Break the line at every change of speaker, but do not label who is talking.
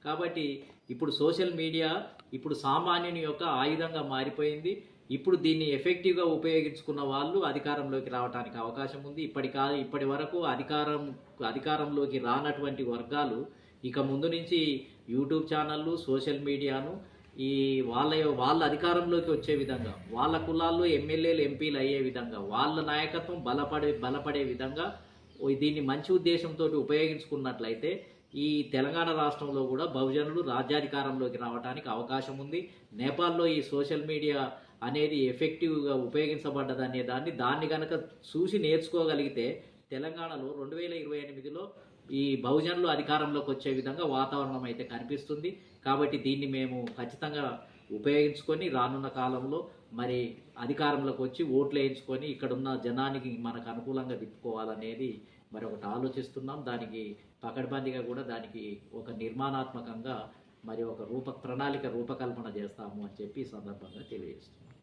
కాబట్టి ఇప్పుడు social media ఇప్పుడు సామాన్యుని యొక్క ఆయుధంగా మారిపోయింది. ఇప్పుడు దీన్ని ఎఫెక్టివ్గా ఉపయోగించుకున్న వాళ్ళు అధికారంలోకి రావడానికి అవకాశం ఉంది. ఇప్పటి వరకు అధికారంలోకి రానటువంటి వర్గాలు ఇక ముందు నుంచి యూట్యూబ్ ఛానళ్ళు, సోషల్ మీడియాను ఈ వాళ్ళ అధికారంలోకి వచ్చే విధంగా, వాళ్ళ కులాల్లో ఎమ్మెల్యేలు, ఎంపీలు అయ్యే విధంగా, వాళ్ళ నాయకత్వం బలపడే విధంగా దీన్ని మంచి ఉద్దేశంతో ఉపయోగించుకున్నట్లయితే ఈ తెలంగాణ రాష్ట్రంలో కూడా బహుజనులు రాజ్యాధికారంలోకి రావడానికి అవకాశం ఉంది. నేపాల్లో ఈ సోషల్ మీడియా అనేది ఎఫెక్టివ్గా ఉపయోగించబడ్డదనే దాన్ని కనుక చూసి నేర్చుకోగలిగితే తెలంగాణలో 2028లో ఈ బహుజనులు అధికారంలోకి వచ్చే విధంగా వాతావరణం అయితే కనిపిస్తుంది. కాబట్టి దీన్ని మేము ఖచ్చితంగా ఉపయోగించుకొని రానున్న కాలంలో మరి అధికారంలోకి వచ్చి ఓట్లు వేయించుకొని ఇక్కడున్న జనానికి మనకు అనుకూలంగా తిప్పుకోవాలనేది మరి ఒకటి ఆలోచిస్తున్నాం. దానికి పకడ్బందీగా కూడా దానికి ఒక నిర్మాణాత్మకంగా మరి ఒక ప్రణాళిక రూపకల్పన చేస్తాము అని చెప్పి ఈ సందర్భంగా తెలియజేస్తున్నాం.